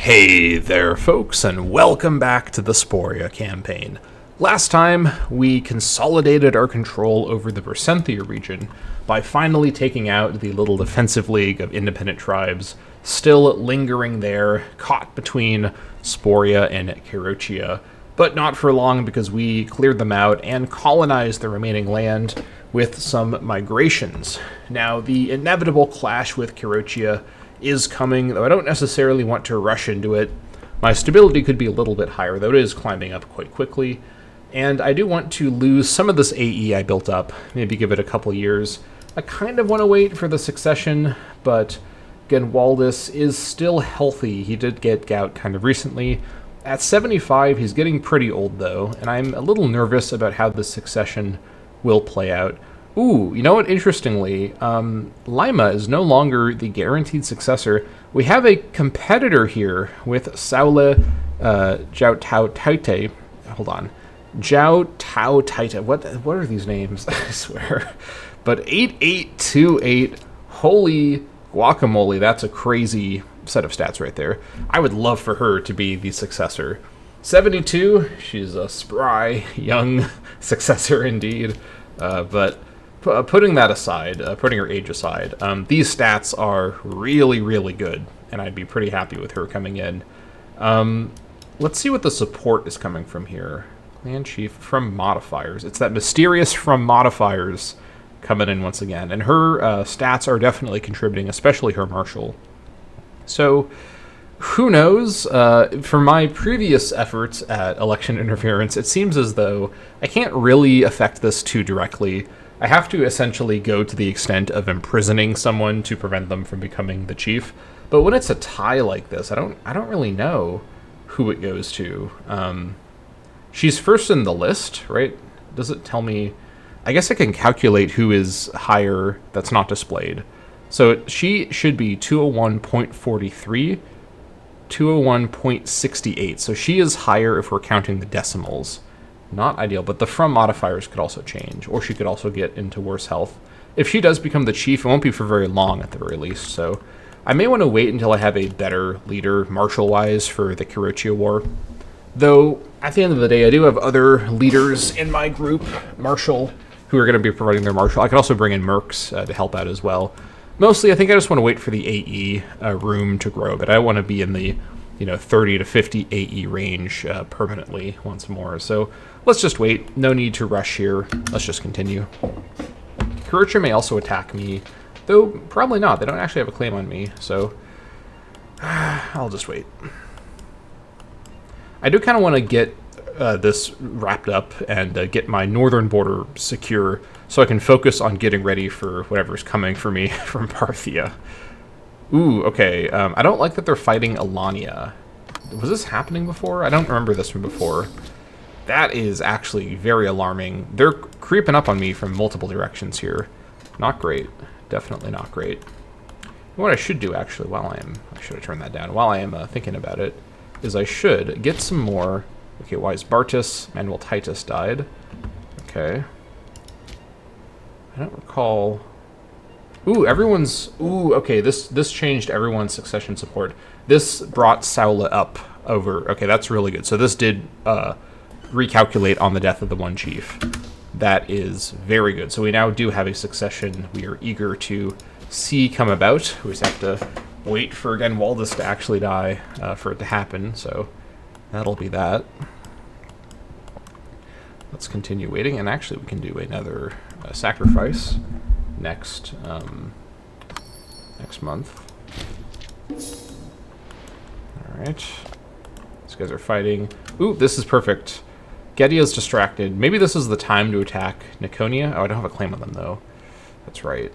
Hey there, folks, and welcome back to the Sporia Campaign. Last time, we consolidated our control over the Bersenthia region by finally taking out the little defensive league of independent tribes still lingering there, caught between Sporia and Carotia, but not for long because we cleared them out and colonized the remaining land with some migrations. Now, the inevitable clash with Carotia is coming, though I don't necessarily want to rush into it. My stability could be a little bit higher, though it is climbing up quite quickly. And I do want to lose some of this AE I built up, maybe give it a couple years. I kind of want to wait for the succession, but Genwaldus is still healthy. He did get gout kind of recently. At 75, he's getting pretty old, though, and I'm a little nervous about how the succession will play out. Ooh, you know what? Interestingly, Lima is no longer the guaranteed successor. We have a competitor here with Saule Jiao Tao Taite. Hold on. Jiao Tao Taite. What are these names? I swear. But 8828. Holy guacamole. That's a crazy set of stats right there. I would love for her to be the successor. 72. She's a spry, young successor indeed. But putting that aside, putting her age aside, these stats are really, really good, and I'd be pretty happy with her coming in. Let's see what the support is coming from here. Clan Chief from modifiers. It's that mysterious from modifiers coming in once again, and her stats are definitely contributing, especially her martial. So, who knows? For my previous efforts at election interference, it seems as though I can't really affect this too directly. I have to essentially go to the extent of imprisoning someone to prevent them from becoming the chief. But when it's a tie like this, I don't really know who it goes to. She's first in the list, right? Does it tell me? I guess I can calculate who is higher that's not displayed. So she should be 201.43, 201.68. So she is higher if we're counting the decimals. Not ideal, but the from modifiers could also change, or she could also get into worse health. If she does become the chief, it won't be for very long at the very least, so I may want to wait until I have a better leader, martial-wise, for the Carotia War. Though, at the end of the day, I do have other leaders in my group, martial, who are going to be providing their martial. I could also bring in mercs to help out as well. Mostly, I think I just want to wait for the AE room to grow, but I want to be in the 30 to 50 AE range permanently once more. So let's just wait. No need to rush here. Let's just continue. Carotia may also attack me, though probably not. They don't actually have a claim on me, so I'll just wait. I do kind of want to get this wrapped up and get my northern border secure so I can focus on getting ready for whatever's coming for me from Parthia. Ooh, okay. I don't like that they're fighting Alania. Was this happening before? I don't remember this from before. That is actually very alarming. They're creeping up on me from multiple directions here. Not great. Definitely not great. What I should do, actually, I should have turned that down. While I am thinking about it, is I should get some more. Okay, why is Bartus? Manuel Titus died. Okay. I don't recall. Ooh, okay, this changed everyone's succession support. This brought Saule up over. Okay, that's really good. So this did recalculate on the death of the one chief. That is very good. So we now do have a succession we are eager to see come about. We just have to wait for Genwaldus to actually die for it to happen. So that'll be that. Let's continue waiting, and actually we can do another sacrifice next month. Alright. These guys are fighting. Ooh, this is perfect. Gedia's distracted. Maybe this is the time to attack Niconia. Oh, I don't have a claim on them, though. That's right.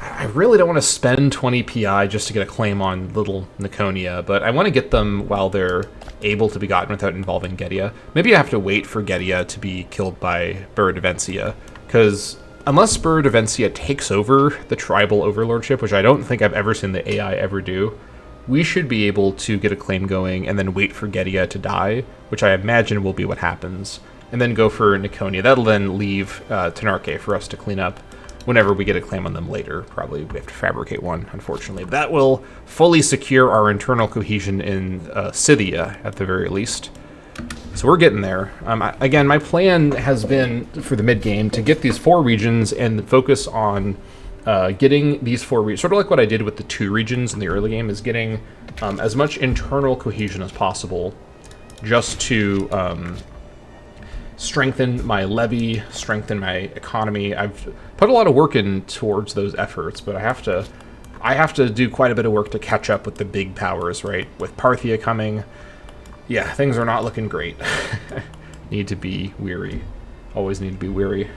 I really don't want to spend 20 PI just to get a claim on little Niconia, but I want to get them while they're able to be gotten without involving Gedia. Maybe I have to wait for Gedia to be killed by Buridavencia, because unless Buridavencia takes over the tribal overlordship, which I don't think I've ever seen the AI ever do, we should be able to get a claim going and then wait for Gedia to die, which I imagine will be what happens, and then go for Niconia. That'll then leave Tenarche for us to clean up. whenever we get a claim on them later. Probably we have to fabricate one, unfortunately. But that will fully secure our internal cohesion in Scythia, at the very least. So we're getting there. Again, my plan has been, for the mid-game, to get these 4 regions and focus on getting these 4 regions, sort of like what I did with the 2 regions in the early game, is getting as much internal cohesion as possible, just to strengthen my levy, strengthen my economy. I've put a lot of work in towards those efforts, but I have to do quite a bit of work to catch up with the big powers, right? With Parthia coming, yeah, things are not looking great. Need to be weary. Always need to be weary.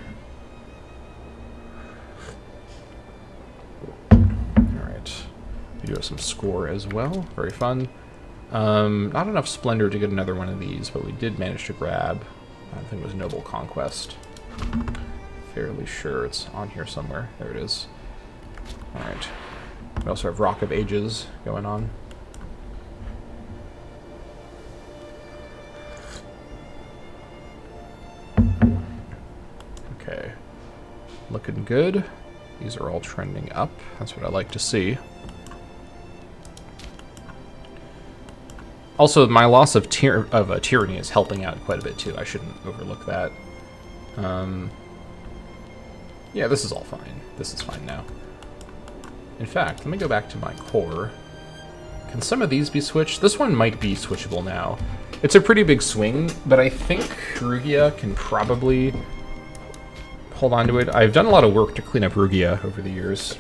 Alright. We do have some score as well. Very fun. Not enough splendor to get another one of these, but we did manage to grab, I think it was Noble Conquest. Fairly sure it's on here somewhere. There it is. Alright. We also have Rock of Ages going on. Okay. Looking good. These are all trending up. That's what I like to see. Also, my loss of tyranny is helping out quite a bit, too. I shouldn't overlook that. Yeah, this is all fine. This is fine now. In fact, let me go back to my core. Can some of these be switched? This one might be switchable now. It's a pretty big swing, but I think Rugia can probably hold on to it. I've done a lot of work to clean up Rugia over the years.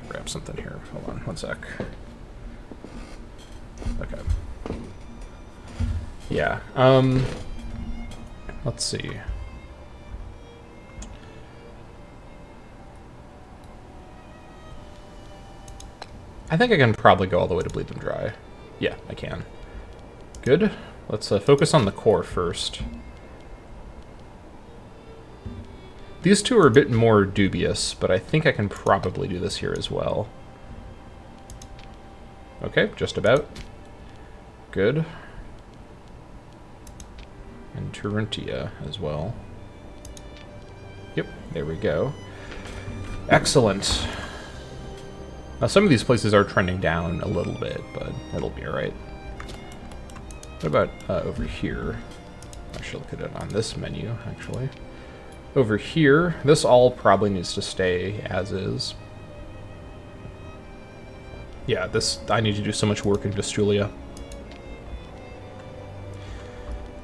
Grab something here. Hold on, one sec. Okay. Yeah. Let's see. I think I can probably go all the way to bleed them dry. Yeah, I can. Good. Let's focus on the core first. These two are a bit more dubious, but I think I can probably do this here as well. Okay, just about. Good. And Turintia as well. Yep, there we go. Excellent. Now, some of these places are trending down a little bit, but it'll be alright. What about over here? I should look at it on this menu, actually. Over here, this all probably needs to stay as is. Yeah, this, I need to do so much work in Vestulia.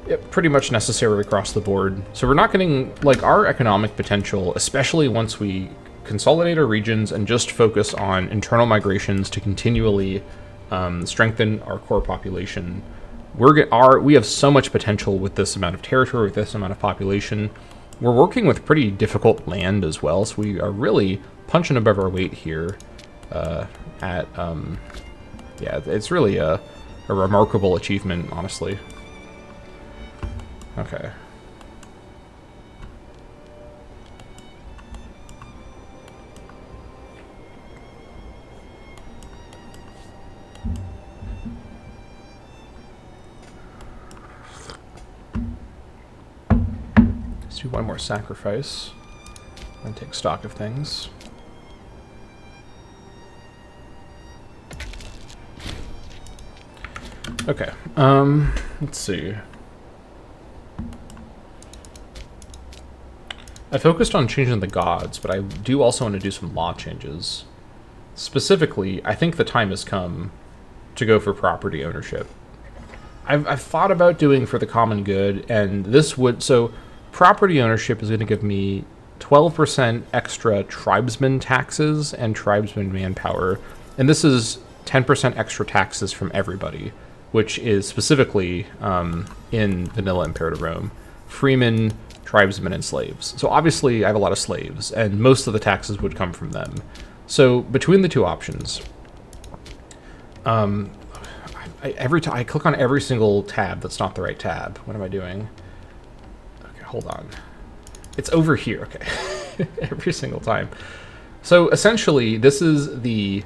Yep, pretty much necessary across the board. So we're not getting, like, our economic potential, especially once we consolidate our regions and just focus on internal migrations to continually strengthen our core population. We have so much potential with this amount of territory, with this amount of population. We're working with pretty difficult land as well, so we are really punching above our weight here. Yeah, it's really a remarkable achievement, honestly. Okay. Let's do one more sacrifice and take stock of things. Okay, let's see. I focused on changing the gods, but I do also want to do some law changes. Specifically, I think the time has come to go for property ownership. I've thought about doing for the common good, and this would... So, property ownership is going to give me 12% extra tribesman taxes and tribesman manpower, and this is 10% extra taxes from everybody, which is specifically in vanilla Imperator Rome. Freemen, tribesmen, and slaves. So obviously I have a lot of slaves, and most of the taxes would come from them. So between the two options, every time I click on every single tab that's not the right tab. What am I doing? Okay, hold on. It's over here. Okay, every single time. So essentially, this is the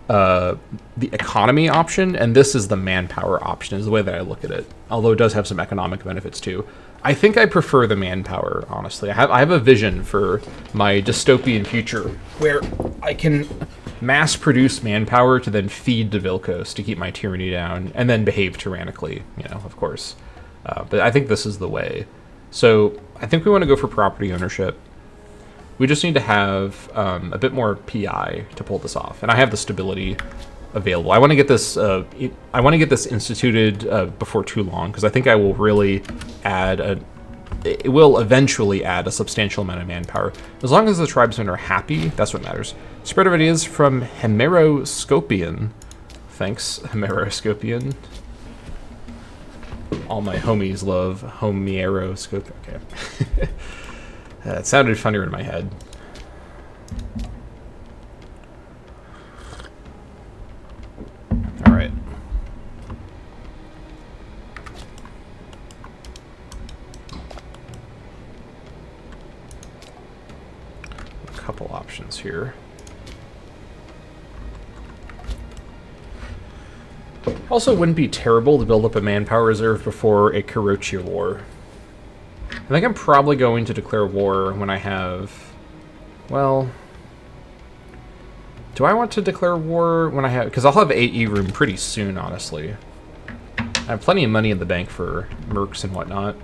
economy option, and this is the manpower option, is the way that I look at it. Although it does have some economic benefits too. I think I prefer the manpower, honestly. I have a vision for my dystopian future where I can mass produce manpower to then feed to Vilkos to keep my tyranny down, and then behave tyrannically, you know, of course. But I think this is the way. So I think we want to go for property ownership. We just need to have a bit more PI to pull this off, and I have the stability available. I want to get this. I want to get this instituted before too long, because I think I will really add a. It will eventually add a substantial amount of manpower. As long as the tribesmen are happy, that's what matters. Spread of ideas from Hemeroscopian. Thanks, Hemeroscopian. All my homies love Homeroscopian. Okay. It sounded funnier in my head. All right. A couple options here. Also, wouldn't be terrible to build up a manpower reserve before a Kurochi war. I think I'm probably going to declare war when I have... Well... Do I want to declare war when I have... Because I'll have 8E room pretty soon, honestly. I have plenty of money in the bank for mercs and whatnot.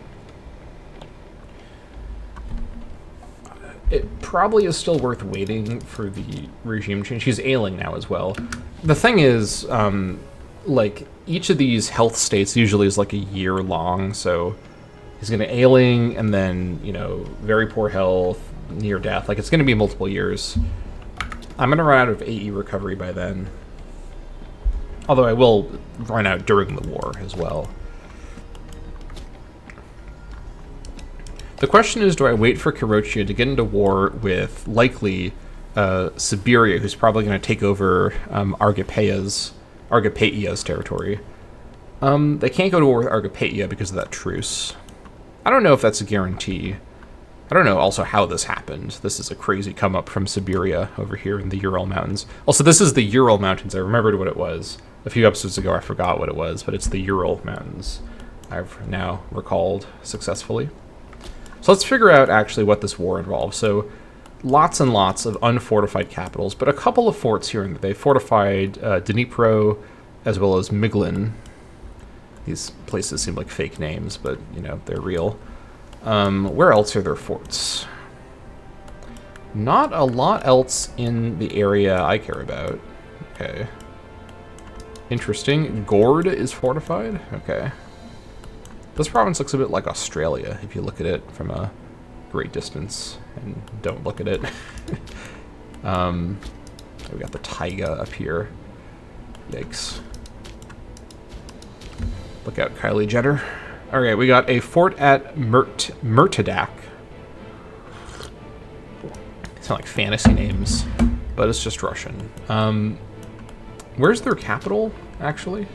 It probably is still worth waiting for the regime change. He's ailing now as well. The thing is, like, each of these health states usually is like a year long, so he's going to ailing and then, you know, very poor health, near death. Like, it's going to be multiple years. I'm going to run out of AE recovery by then. Although I will run out during the war as well. The question is, do I wait for Kurochia to get into war with, likely, Siberia, who's probably going to take over Argopeia's territory. They can't go to war with Argopeia because of that truce. I don't know if that's a guarantee. I don't know also how this happened. This is a crazy come up from Siberia over here in the Ural Mountains. Also, this is the Ural Mountains. I remembered what it was. A few episodes ago I forgot what it was, but it's the Ural Mountains. I've now recalled successfully. So let's figure out actually what this war involves. So lots and lots of unfortified capitals, but a couple of forts here and there. They fortified Dnipro as well as Miglin. These places seem like fake names, but, you know, they're real. Where else are there forts? Not a lot else in the area I care about. Okay. Interesting. Gord is fortified? Okay. This province looks a bit like Australia, if you look at it from a great distance and don't look at it. We got the taiga up here. Yikes. Look out, Kylie Jenner. Alright, we got a fort at Murtadak. They sound like fantasy names, but it's just Russian. Where's their capital, actually?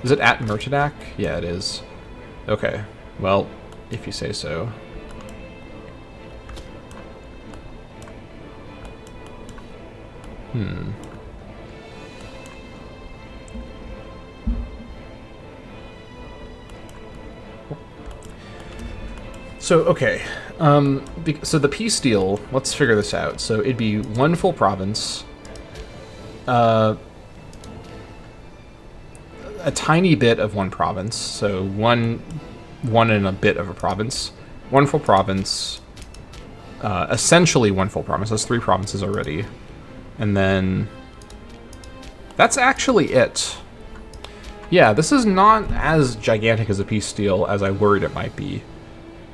Is it at Murtadak? Yeah, it is. Okay, well, if you say so. So, okay. So the peace deal, let's figure this out. So it'd be one full province. A tiny bit of one province. So one and a bit of a province. One full province. Essentially one full province. That's 3 provinces already. And then... That's actually it. Yeah, this is not as gigantic as a peace deal as I worried it might be.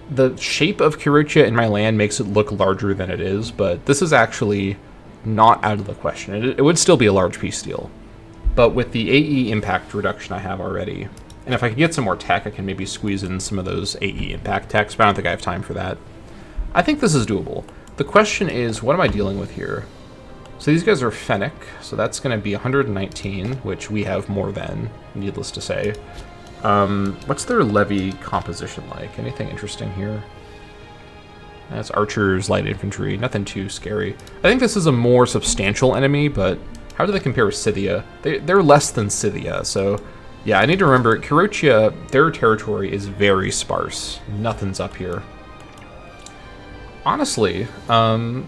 The shape of Kurochia in my land makes it look larger than it is, but this is actually not out of the question. It would still be a large peace deal. But with the AE impact reduction I have already, and if I can get some more tech, I can maybe squeeze in some of those AE impact techs, but I don't think I have time for that. I think this is doable. The question is, what am I dealing with here? So these guys are Fennec, so that's going to be 119, which we have more than, needless to say. What's their levy composition like? Anything interesting here? That's archers, light infantry, nothing too scary. I think this is a more substantial enemy, but how do they compare with Scythia? They're less than Scythia, so Yeah, I need to remember, Carotia, their territory is very sparse. Nothing's up here. Honestly, I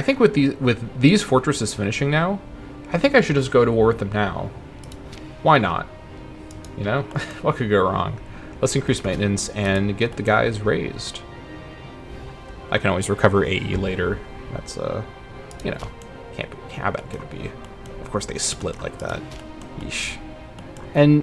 think with these fortresses finishing now, I think I should just go to war with them now. Why not? You know? What could go wrong? Let's increase maintenance and get the guys raised. I can always recover AE later. That's, you know, can't be, how bad could it be? Of course they split like that. Yeesh. And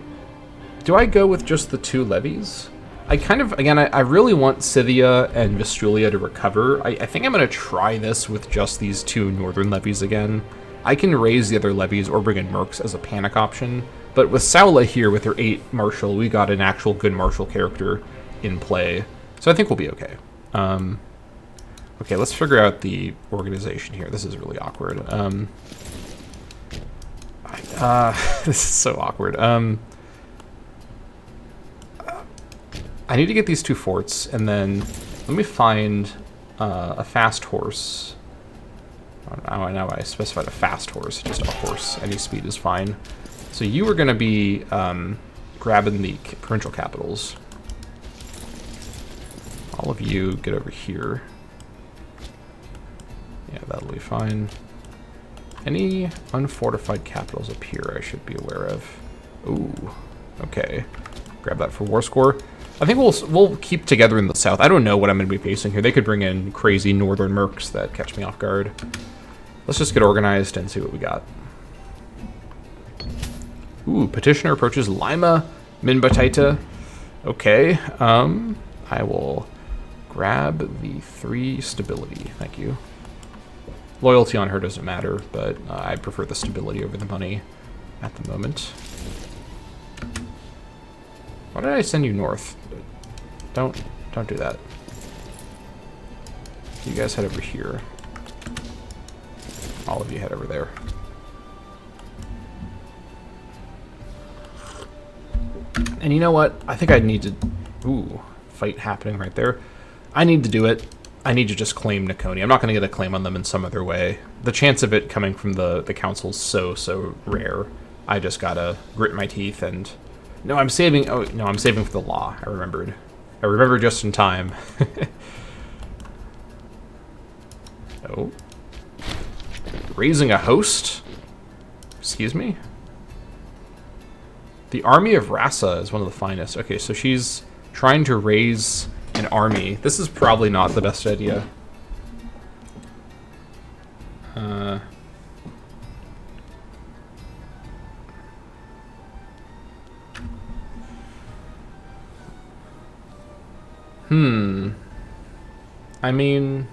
do I go with just the 2 levies? I kind of, again, I really want Scythia and Vestulia to recover. I think I'm going to try this with just these 2 northern levies again. I can raise the other levies or bring in mercs as a panic option, but with Saula here with her 8 martial, we got an actual good martial character in play, so I think we'll be okay. Okay, let's figure out the organization here. This is really awkward. This is so awkward. I need to get these 2 forts, and then let me find a fast horse. Oh, now I specified a fast horse, just a horse. Any speed is fine. So you are going to be grabbing the provincial capitals. All of you get over here. Yeah, that'll be fine. Any unfortified capitals up here I should be aware of. Ooh, okay. Grab that for war score. I think we'll keep together in the south. I don't know what I'm going to be facing here. They could bring in crazy northern mercs that catch me off guard. Let's just get organized and see what we got. Ooh, petitioner approaches Lima Minbataita. Okay, I will grab the 3 stability. Thank you. Loyalty on her doesn't matter, but I prefer the stability over the money at the moment. Why did I send you north? Don't do that. You guys head over here. All of you head over there. And you know what? I think I need to... Ooh, fight happening right there. I need to do it. I need to just claim Niconia. I'm not going to get a claim on them in some other way. The chance of it coming from the council is so rare. I just gotta grit my teeth and... No, I'm saving... Oh, no, I'm saving for the law. I remembered. I remembered just in time. Oh. Raising a host? Excuse me? The army of Rasa is one of the finest. Okay, so she's trying to raise an army. This is probably not the best idea. I mean,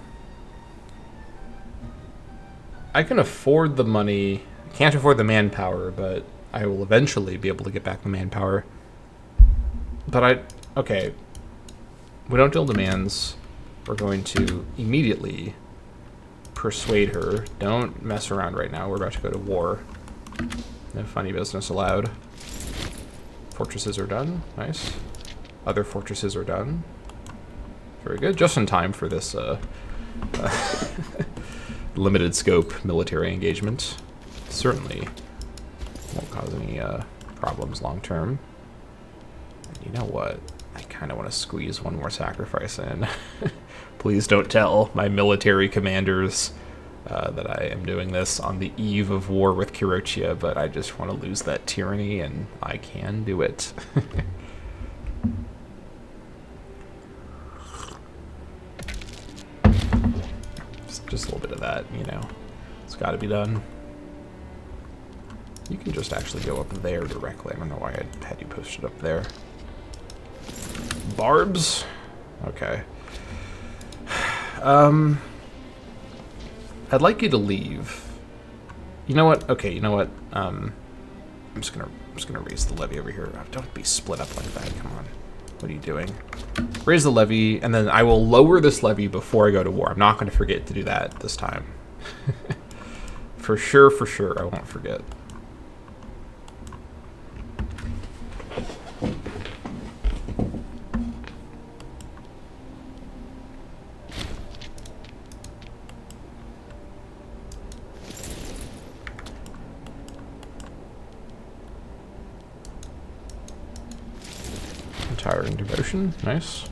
I can afford the money. I can't afford the manpower, but I will eventually be able to get back the manpower. But okay. We don't deal demands. We're going to immediately persuade her. Don't mess around right now. We're about to go to war. No funny business allowed. Fortresses are done. Nice. Other fortresses are done. Very good. Just in time for this limited scope military engagement. Certainly won't cause any problems long term. And you know what? I kind of want to squeeze one more sacrifice in. Please don't tell my military commanders that I am doing this on the eve of war with Carotia, but I just want to lose that tyranny, and I can do it. Just a little bit of that, you know. It's got to be done. You can just actually go up there directly. I don't know why I had you posted up there. Barbs? Okay. I'd like you to leave. You know what? Okay, you know what? I'm just gonna raise the levy over here. Don't be split up like that. Come on. What are you doing? Raise the levy, and then I will lower this levy before I go to war. I'm not going to forget to do that this time. For sure, I won't forget. Starting devotion. Nice.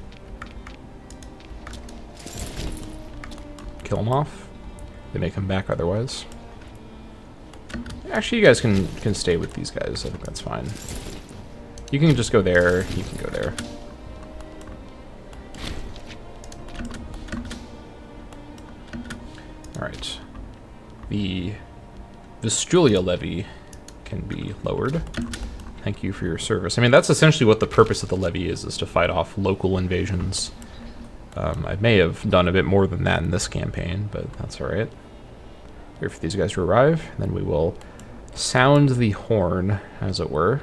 Kill them off. They may come back otherwise. Actually, you guys can stay with these guys. I think that's fine. You can just go there. You can go there. All right. The Vestulia levy can be lowered. Thank you for your service. I mean, that's essentially what the purpose of the levy is to fight off local invasions. I may have done a bit more than that in this campaign, but that's all right. Wait for these guys to arrive, and then we will sound the horn, as it were.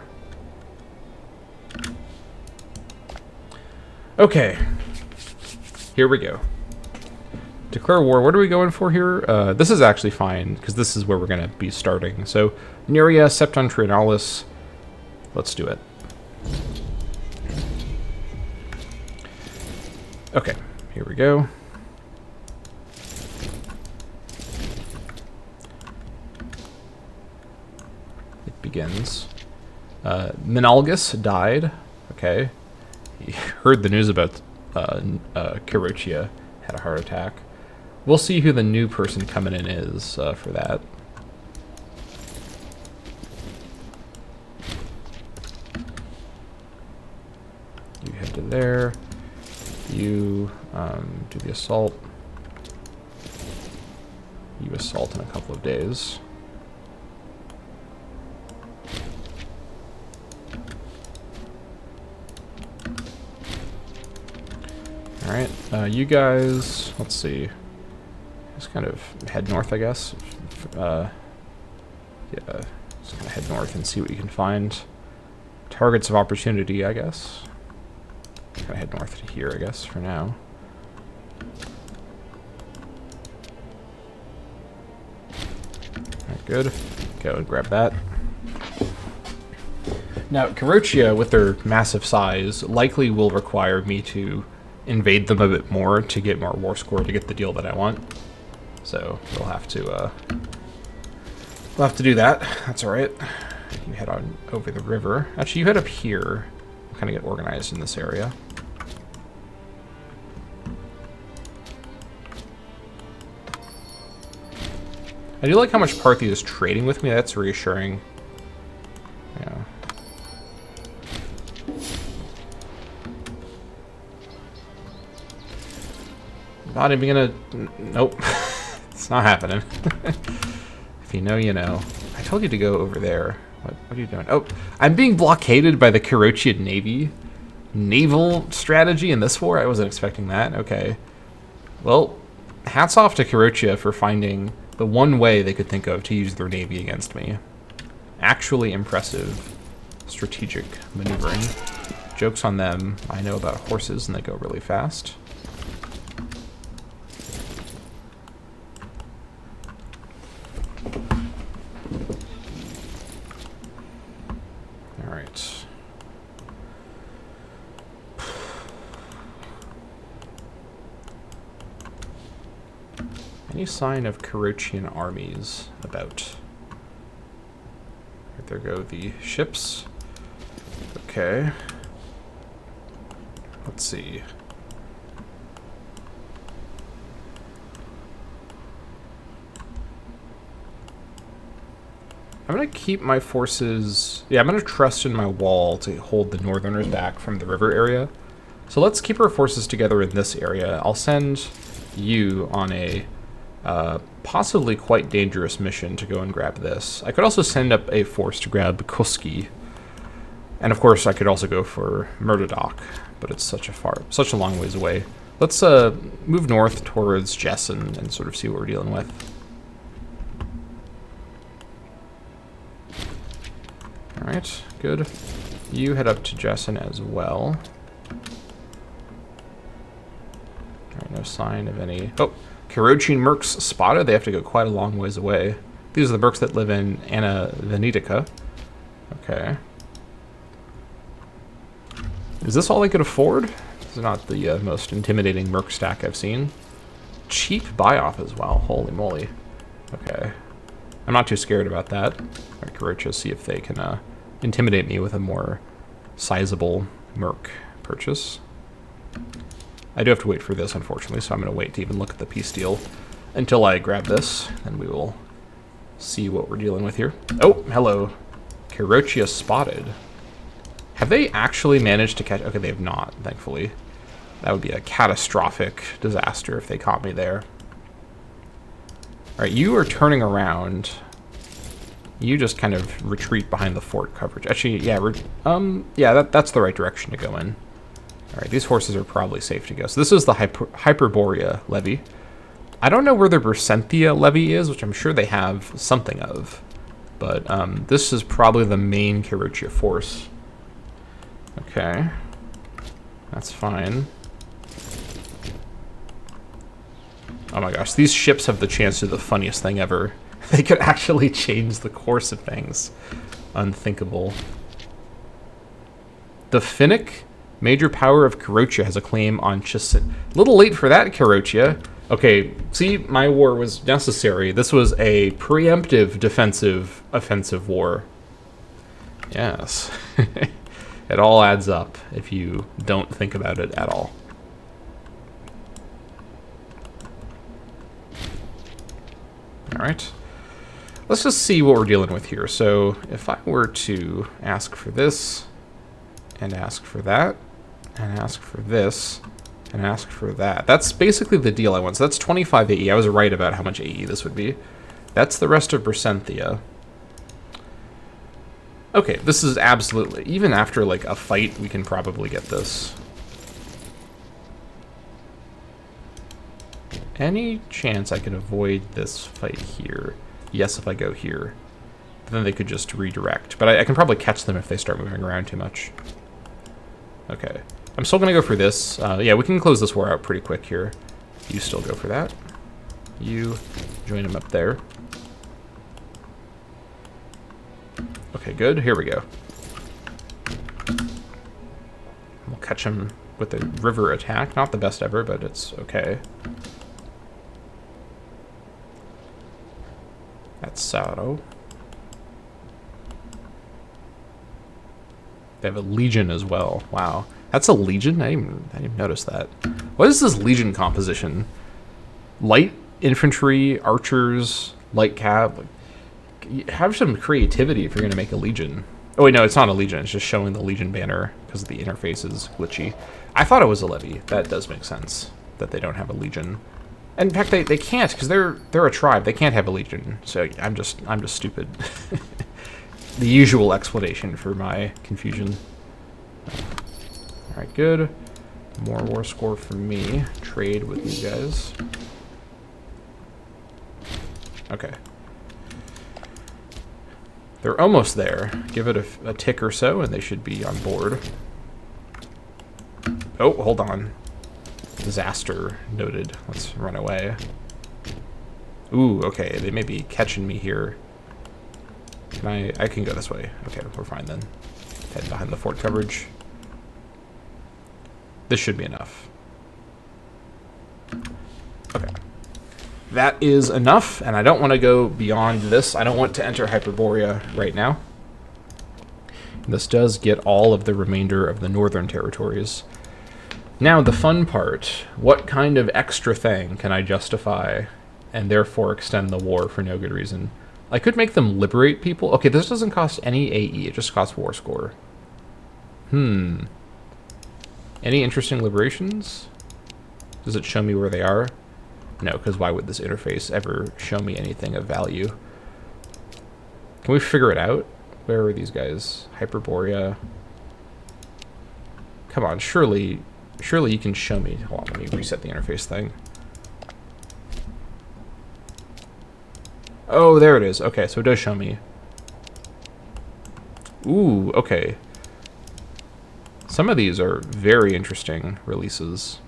Okay. Here we go. Declare war. What are we going for here? This is actually fine, because this is where we're going to be starting. So, Neria Septentrionalis. Let's do it. Okay, here we go. It begins. Menalgus died. Okay. He heard the news about Carotia had a heart attack. We'll see who the new person coming in is for that. You head to there. You do the assault. You assault in a couple of days. Alright, you guys, let's see. Just kind of head north, I guess. Yeah, just kind of head north and see what you can find. Targets of opportunity, I guess. Kind of head north to here, I guess, for now. Alright, good. Go and grab that. Now, Carotia, with their massive size, likely will require me to invade them a bit more to get more war score to get the deal that I want. So we'll have to do that. That's all right. You head on over the river. Actually, you head up here. We'll kind of get organized in this area. I do like how much Parthia is trading with me. That's reassuring. Yeah. Not even gonna... Nope. It's not happening. If you know, you know. I told you to go over there. What are you doing? Oh, I'm being blockaded by the Carotian Navy. Naval strategy in this war? I wasn't expecting that. Okay. Well, hats off to Carotia for finding the one way they could think of to use their navy against me. Actually impressive strategic maneuvering. Joke's on them. I know about horses and they go really fast. Alright. Any sign of Carotian armies about? Right, there go the ships. Okay. Let's see. I'm going to keep my forces... Yeah, I'm going to trust in my wall to hold the northerners back from the river area. So let's keep our forces together in this area. I'll send you on a possibly quite dangerous mission to go and grab this. I could also send up a force to grab Kuski. And of course, I could also go for Murdodoc, but it's such a long ways away. Let's move north towards Jessen and sort of see what we're dealing with. Alright, good. You head up to Jessen as well. Alright, no sign of any... Oh, Carotian mercs spotted. They have to go quite a long ways away. These are the mercs that live in Anna Venetica. Okay. Is this all they could afford? This is not the most intimidating merc stack I've seen. Cheap buy-off as well. Holy moly. Okay. I'm not too scared about that. Alright, Carotia, see if they can intimidate me with a more sizable merc purchase. I do have to wait for this, unfortunately, so I'm going to wait to even look at the peace deal until I grab this, and we will see what we're dealing with here. Oh, hello. Carotia spotted. Have they actually managed to catch... Okay, they have not, thankfully. That would be a catastrophic disaster if they caught me there. All right, you are turning around. You just kind of retreat behind the fort coverage. Actually, yeah, yeah, that's the right direction to go in. All right, these horses are probably safe to go. So this is the Hyperborea levy. I don't know where the Bersentia levy is, which I'm sure they have something of. But this is probably the main Carotia force. Okay. That's fine. Oh my gosh, these ships have the chance to do the funniest thing ever. They could actually change the course of things. Unthinkable. The Finnic, major power of Carotia, has a claim on Chisin. A little late for that, Carotia. Okay, see, my war was necessary. This was a preemptive, defensive, offensive war. Yes. It all adds up if you don't think about it at all. All right. Let's just see what we're dealing with here. So if I were to ask for this, and ask for that, and ask for this, and ask for that. That's basically the deal I want. So that's 25 AE. I was right about how much AE this would be. That's the rest of Bersentia. Okay, this is absolutely... Even after, like, a fight, we can probably get this. Any chance I can avoid this fight here? Yes, if I go here. Then they could just redirect. But I can probably catch them if they start moving around too much. Okay. I'm still going to go for this. Yeah, we can close this war out pretty quick here. You still go for that. You join him up there. Okay, good. Here we go. We'll catch him with a river attack. Not the best ever, but it's okay. That's Saro. They have a legion as well. Wow. That's a legion? I didn't even notice that. What is this legion composition? Light infantry, archers, light cav. Have some creativity if you're going to make a legion. Oh, wait, no, it's not a legion. It's just showing the legion banner because the interface is glitchy. I thought it was a levy. That does make sense that they don't have a legion. And in fact, they can't because they're a tribe. They can't have a legion. So I'm just stupid. The usual explanation for my confusion. All right, good. More war score for me. Trade with you guys. Okay. They're almost there. Give it a tick or so, and they should be on board. Oh, hold on. Disaster noted. Let's run away. Ooh, okay. They may be catching me here. Can I can go this way. Okay, we're fine then. Head behind the fort coverage. This should be enough. Okay. That is enough, and I don't want to go beyond this. I don't want to enter Hyperborea right now. This does get all of the remainder of the northern territories. Now, the fun part. What kind of extra thing can I justify and therefore extend the war for no good reason? I could make them liberate people. Okay, this doesn't cost any AE. It just costs war score. Any interesting liberations? Does it show me where they are? No, because why would this interface ever show me anything of value? Can we figure it out? Where are these guys? Hyperborea. Come on, surely you can show me. Hold on, let me reset the interface thing. Oh, there it is. Okay, so it does show me. Ooh, okay. Some of these are very interesting releases.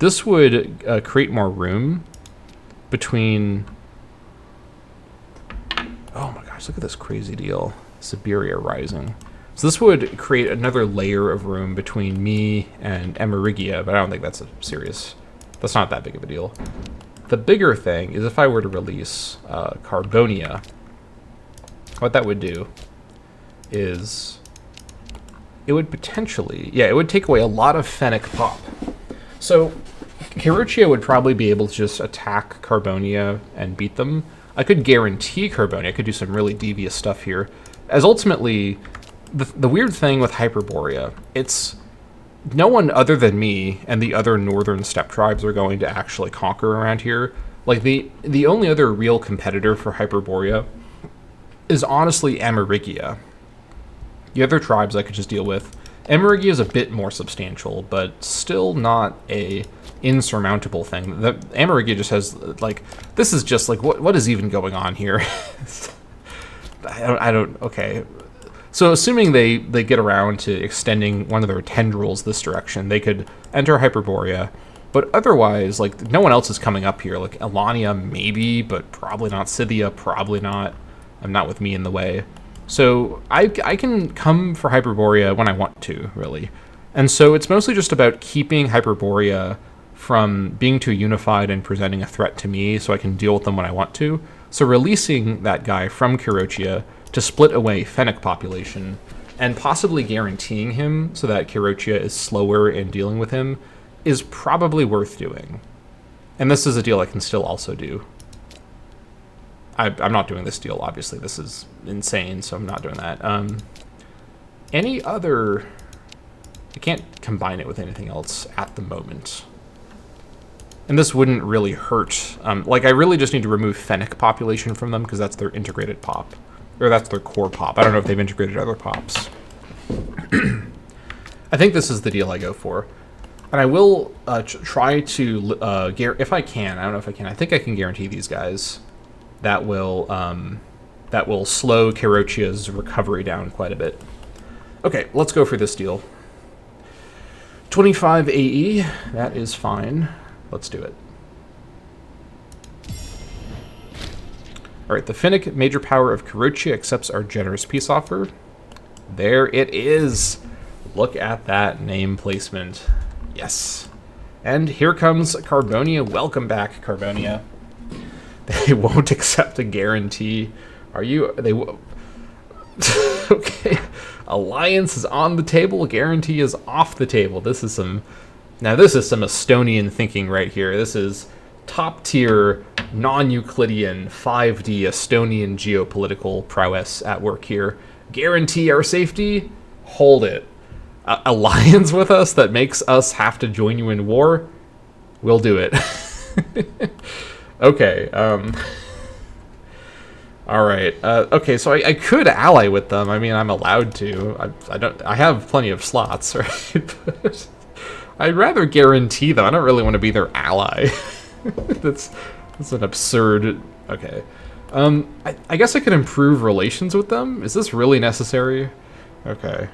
This would create more room between... Oh my gosh, look at this crazy deal. Siberia Rising. So this would create another layer of room between me and Emerigia, but I don't think that's that's not that big of a deal. The bigger thing is if I were to release Carbonia, what that would do is it would potentially... Yeah, it would take away a lot of Fennec pop. So, Carotia would probably be able to just attack Carbonia and beat them. I could guarantee Carbonia. I could do some really devious stuff here. As ultimately, the weird thing with Hyperborea, it's... No one other than me and the other northern steppe tribes are going to actually conquer around here. Like, the only other real competitor for Hyperborea is honestly Amerigia. The other tribes I could just deal with. Amerigia is a bit more substantial, but still not a insurmountable thing. The Amerigia just has, like, this is just, like, what is even going on here? Okay. So assuming they get around to extending one of their tendrils this direction, they could enter Hyperborea. But otherwise, like, no one else is coming up here. Like, Elania, maybe, but probably not. Scythia, probably not. I'm not with me in the way. So I can come for Hyperborea when I want to, really. And so it's mostly just about keeping Hyperborea from being too unified and presenting a threat to me so I can deal with them when I want to. So releasing that guy from Carotia to split away Fennec population and possibly guaranteeing him so that Carotia is slower in dealing with him is probably worth doing. And this is a deal I can still also do. I'm not doing this deal, obviously. This is insane, so I'm not doing that. Any other... I can't combine it with anything else at the moment. And this wouldn't really hurt. Like, I really just need to remove Fennec population from them because that's their integrated pop. Or that's their core pop. I don't know if they've integrated other pops. I think this is the deal I go for. And I will try to... if I can. I don't know if I can. I think I can guarantee these guys. That will slow Carotia's recovery down quite a bit. Okay, let's go for this deal. 25 AE, that is fine. Let's do it. Alright, the Finnic Major Power of Carotia accepts our generous peace offer. There it is! Look at that name placement. Yes. And here comes Carbonia. Welcome back, Carbonia. They won't accept a guarantee. Are you... They okay. Alliance is on the table. Guarantee is off the table. This is some... Now, this is some Estonian thinking right here. This is top-tier, non-Euclidean, 5D Estonian geopolitical prowess at work here. Guarantee our safety? Hold it. Alliance with us that makes us have to join you in war? We'll do it. Okay, alright, okay, so I could ally with them. I mean, I'm allowed to. I have plenty of slots, right? But I'd rather guarantee them. I don't really want to be their ally. That's an absurd... Okay. I guess I could improve relations with them? Is this really necessary? Okay.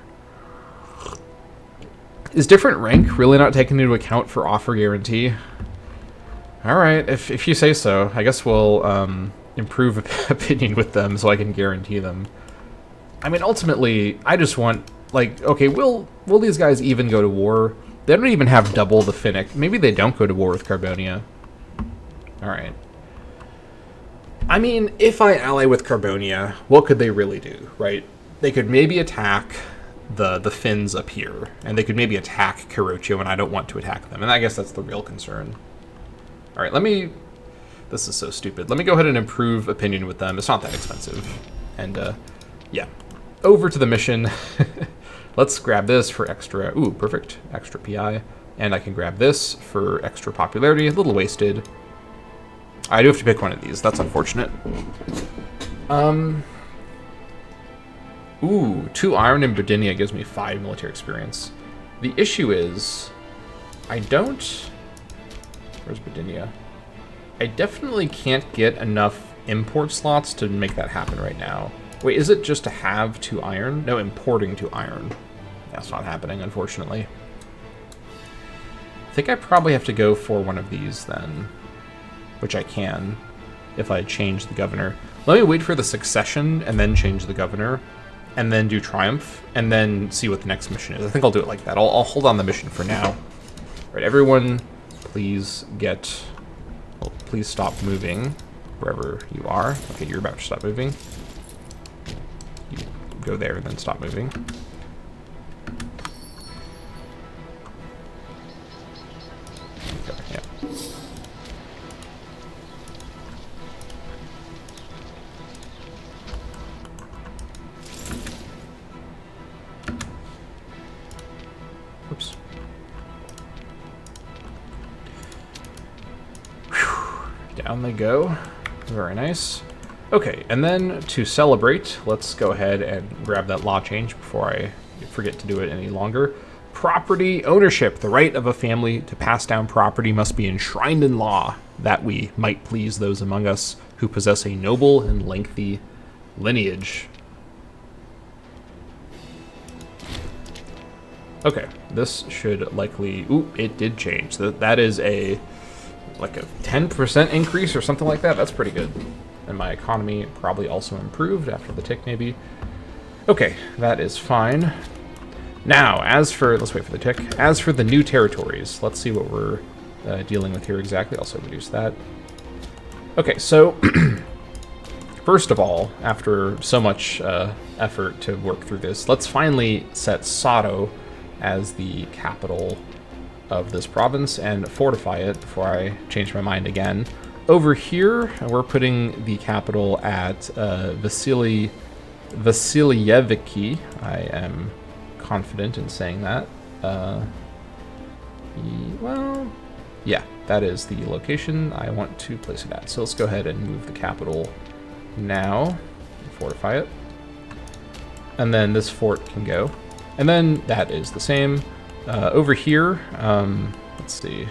Is different rank really not taken into account for offer guarantee? Alright, if you say so. I guess we'll improve opinion with them so I can guarantee them. I mean, ultimately, I just want, like, okay, will these guys even go to war? They don't even have double the Finnic. Maybe they don't go to war with Carbonia. Alright. I mean, if I ally with Carbonia, what could they really do, right? They could maybe attack the Finns up here, and they could maybe attack Carotia when I don't want to attack them, and I guess that's the real concern. Alright, let me... This is so stupid. Let me go ahead and improve opinion with them. It's not that expensive. And, yeah. Over to the mission. Let's grab this for extra... Ooh, perfect. Extra PI. And I can grab this for extra popularity. A little wasted. I do have to pick one of these. That's unfortunate. Ooh, 2 iron in Bodinia gives me 5 military experience. The issue is... I don't... Where's Bodinia? I definitely can't get enough import slots to make that happen right now. Wait, is it just to have 2 iron? No, importing 2 iron. That's not happening, unfortunately. I think I probably have to go for one of these then. Which I can, if I change the governor. Let me wait for the succession and then change the governor. And then do triumph, and then see what the next mission is. I think I'll do it like that. I'll hold on the mission for now. All right, everyone... Please get... Well, please stop moving wherever you are. Okay, you're about to stop moving. You go there and then stop moving. Down they go. Very nice. Okay, and then to celebrate, let's go ahead and grab that law change before I forget to do it any longer. Property ownership. The right of a family to pass down property must be enshrined in law, that we might please those among us who possess a noble and lengthy lineage. Okay, this should likely... Ooh, it did change. That is like a 10% increase or something like that. That's pretty good. And my economy probably also improved after the tick, maybe. Okay, that is fine. Now, let's wait for the tick. As for the new territories, let's see what we're dealing with here exactly. Also reduce that. Okay, so first of all, after so much effort to work through this, let's finally set Sato as the capital of this province and fortify it before I change my mind again. Over here, we're putting the capital at Vasilyeviki. I am confident in saying that. Well, yeah, that is the location I want to place it at. So let's go ahead and move the capital now and fortify it. And then this fort can go. And then that is the same. Over here, let's see.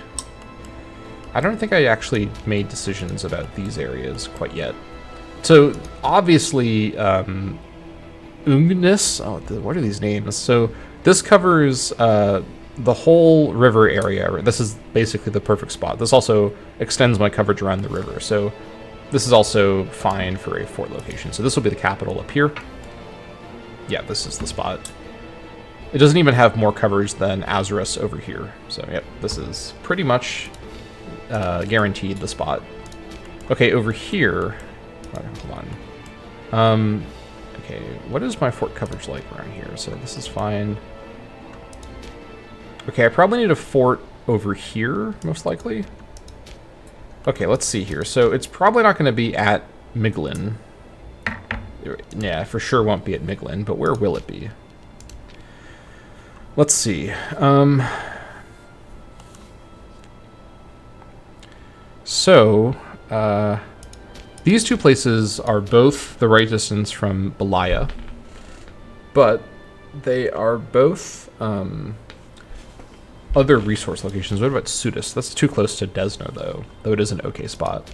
I don't think I actually made decisions about these areas quite yet. So obviously, Ungnis, what are these names? So this covers the whole river area. This is basically the perfect spot. This also extends my coverage around the river. So this is also fine for a fort location. So this will be the capital up here. Yeah, this is the spot. It doesn't even have more coverage than Azurus over here. So yep, this is pretty much guaranteed the spot. Okay, over here, hold on. Okay, what is my fort coverage like around here? So this is fine. Okay, I probably need a fort over here, most likely. Okay, let's see here. So it's probably not going to be at Miglin. Yeah, for sure won't be at Miglin, but where will it be? Let's see. These two places are both the right distance from Belaya, but they are both other resource locations. What about Sudis? That's too close to Desna, though it is an okay spot.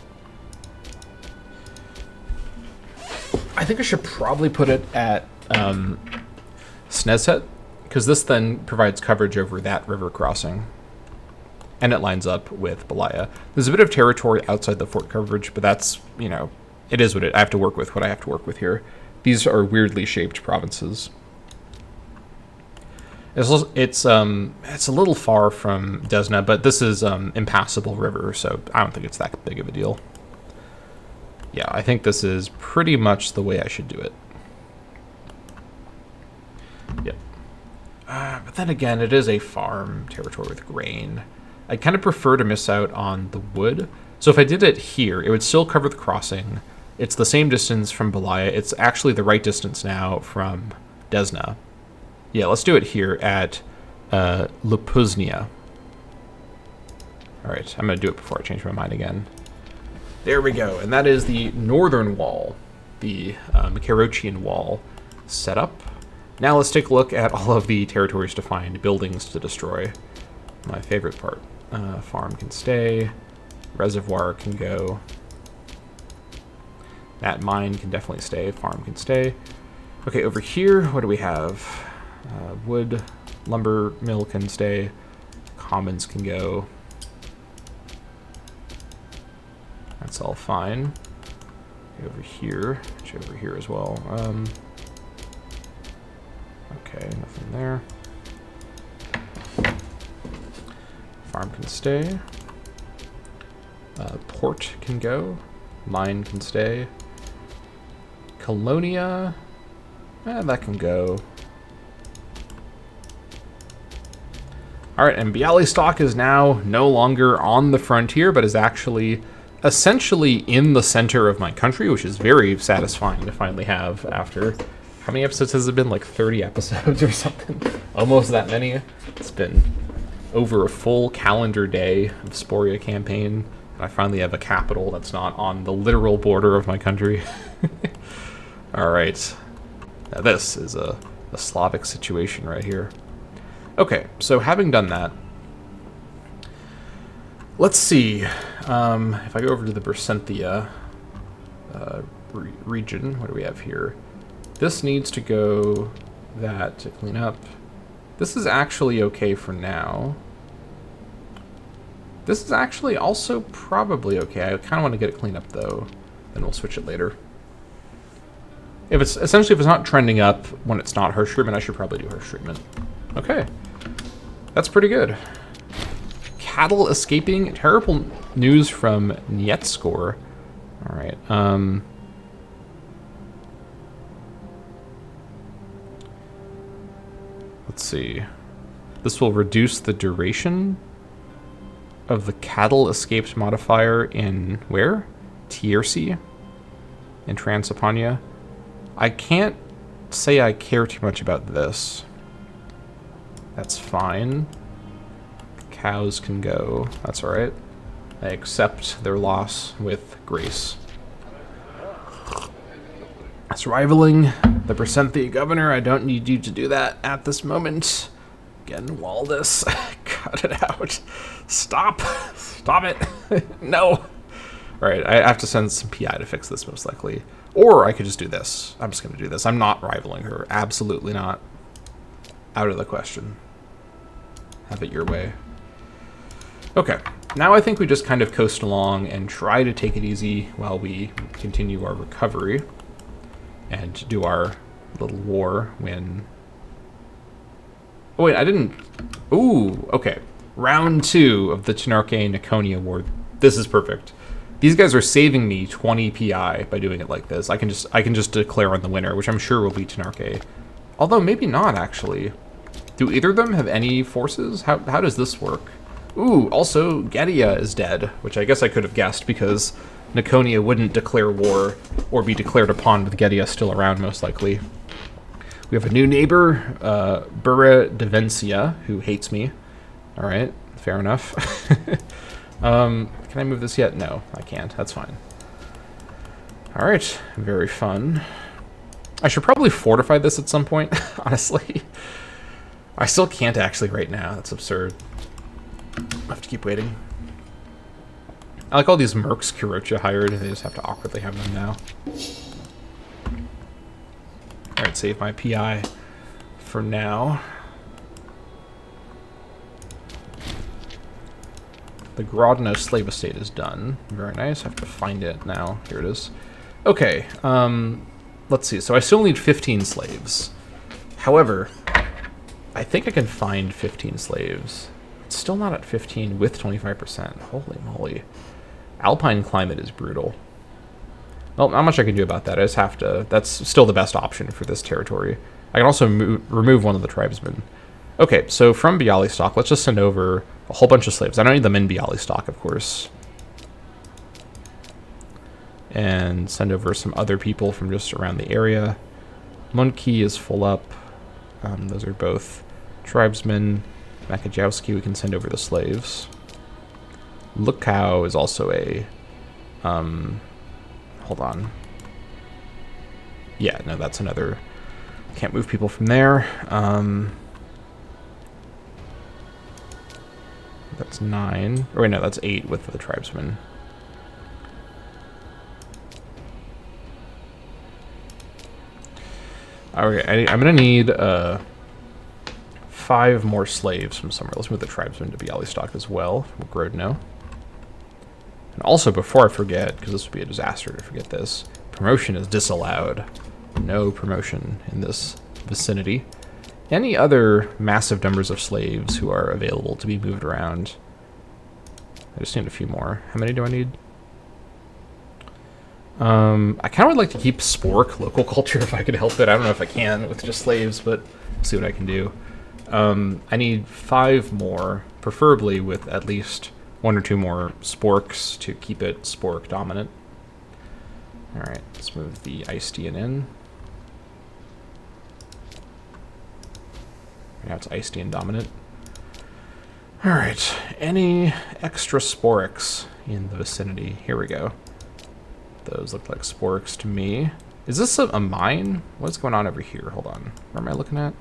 I think I should probably put it at Snezhet, because this then provides coverage over that river crossing. And it lines up with Belaya. There's a bit of territory outside the fort coverage, but that's, you know, it is I have to work with what I have to work with here. These are weirdly shaped provinces. It's a little far from Desna, but this is impassable river, so I don't think it's that big of a deal. Yeah, I think this is pretty much the way I should do it. Yep. But then again, it is a farm territory with grain. I kind of prefer to miss out on the wood. So if I did it here, it would still cover the crossing. It's the same distance from Belaya. It's actually the right distance now from Desna. Yeah, let's do it here at Lupuznia. All right, I'm going to do it before I change my mind again. There we go, and that is the northern wall, the Makarochian wall set up. Now let's take a look at all of the territories to find, buildings to destroy. My favorite part. Farm can stay. Reservoir can go. That mine can definitely stay. Farm can stay. Okay, over here, what do we have? Wood, lumber mill can stay. Commons can go. That's all fine. Okay, over here, actually over here as well. Okay, nothing there. Farm can stay. Port can go. Mine can stay. Colonia, that can go. Alright, and Bialystok is now no longer on the frontier, but is actually essentially in the center of my country, which is very satisfying to finally have after... How many episodes has it been? Like 30 episodes or something? Almost that many. It's been over a full calendar day of Sporia Campaign. And I finally have a capital that's not on the literal border of my country. Alright. Now this is a Slavic situation right here. Okay, so having done that, let's see. If I go over to the Bersentia region, what do we have here? This needs to go that to clean up. This is actually okay for now. This is actually also probably okay. I kind of want to get it cleaned up though. Then we'll switch it later. If it's essentially, if it's not trending up when it's not harsh treatment, I should probably do harsh treatment. Okay. That's pretty good. Cattle escaping. Terrible news from Nietskor. All right. Let's see. This will reduce the duration of the cattle escaped modifier in where? Tiercy in Transylvania. I can't say I care too much about this. That's fine. Cows can go. That's alright. I accept their loss with grace. That's rivaling the Bersentia governor. I don't need you to do that at this moment. Again, Waldus. Cut it out. Stop. Stop it. No. Alright, I have to send some PI to fix this most likely. Or I could just do this. I'm just going to do this. I'm not rivaling her. Absolutely not. Out of the question. Have it your way. Okay. Now I think we just kind of coast along and try to take it easy while we continue our recovery. And do our little war when... Oh wait, I didn't... Ooh, okay. Round 2 of the Tenarche-Niconia War. This is perfect. These guys are saving me 20 PI by doing it like this. I can just declare on the winner, which I'm sure will be Tenarche. Although maybe not, actually. Do either of them have any forces? How does this work? Ooh, also, Gedia is dead, which I guess I could have guessed because Niconia wouldn't declare war or be declared upon with Gedia still around, most likely. We have a new neighbor, Bura Devencia, who hates me. All right, fair enough. Can I move this yet? No, I can't. That's fine. All right, very fun. I should probably fortify this at some point, honestly. I still can't actually right now. That's absurd. I have to keep waiting. I like all these mercs Kurocha hired. They just have to awkwardly have them now. Alright, save my PI for now. The Grodno slave estate is done. Very nice. I have to find it now. Here it is. Okay, let's see. So I still need 15 slaves. However, I think I can find 15 slaves. It's still not at 15 with 25%. Holy moly. Alpine climate is brutal. Well, not much I can do about that. I just have to... That's still the best option for this territory. I can also remove one of the tribesmen. Okay, so from Bialystok, let's just send over a whole bunch of slaves. I don't need them in Bialystok, of course. And send over some other people from just around the area. Munki is full up. Those are both tribesmen. Makajowski, we can send over the slaves. Lukau is also a... hold on. Yeah, no, that's another... Can't move people from there. That's 9. Or wait, no, that's 8 with the tribesmen. Okay, I'm gonna need 5 more slaves from somewhere. Let's move the tribesmen to Bialystok as well. Grodno. And also, before I forget, because this would be a disaster to forget this, promotion is disallowed. No promotion in this vicinity. Any other massive numbers of slaves who are available to be moved around? I just need a few more. How many do I need? I kind of would like to keep Spork local culture if I could help it. I don't know if I can with just slaves, but I'll see what I can do. I need 5 more, preferably with at least 1 or 2 more Sporks to keep it Spork dominant. Alright, let's move the Icedean in. Now it's Icedean dominant. Alright, any extra Sporix in the vicinity. Here we go. Those look like sporks to me. Is this a mine? What's going on over here? Hold on. What am I looking at?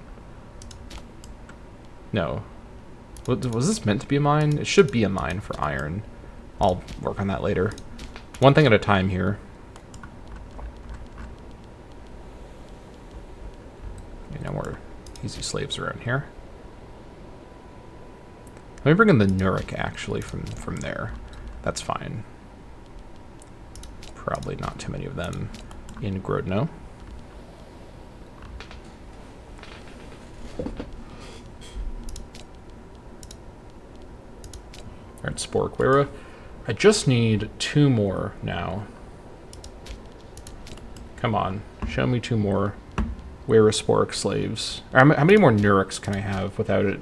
No. Was this meant to be a mine? It should be a mine for iron. I'll work on that later. One thing at a time here. Okay, no more easy slaves around here. Let me bring in the Nurik, actually, from there. That's fine. Probably not too many of them in Grodno. Alright, Sporquera. I just need 2 more now. Come on, show me 2 more Wera Spork slaves. How many more Nuriks can I have without it?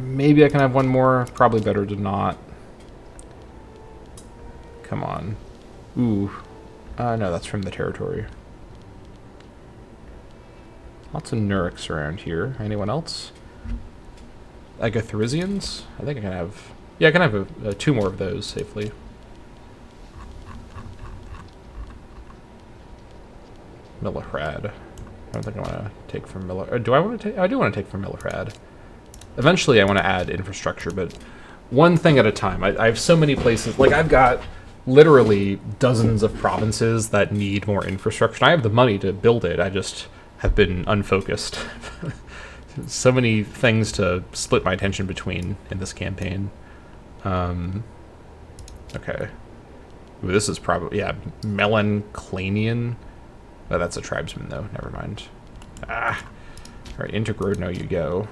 Maybe I can have 1 more. Probably better to not. Come on. Ooh. No, that's from the territory. Lots of Nuriks around here. Anyone else? Agathrizians? I think I can have... Yeah, I can have 2 more of those safely. Millerad. I don't think I want to take from Miller... do I want to take... I do want to take from Millerad. Eventually I want to add infrastructure, but one thing at a time. I have so many places... Like, I've got literally dozens of provinces that need more infrastructure. I have the money to build it. I just have been unfocused. So many things to split my attention between in this campaign. Okay. Ooh, this is probably... Yeah, Melanclanian. Oh, that's a tribesman, though. Never mind. Ah. Alright, into Grodno you go.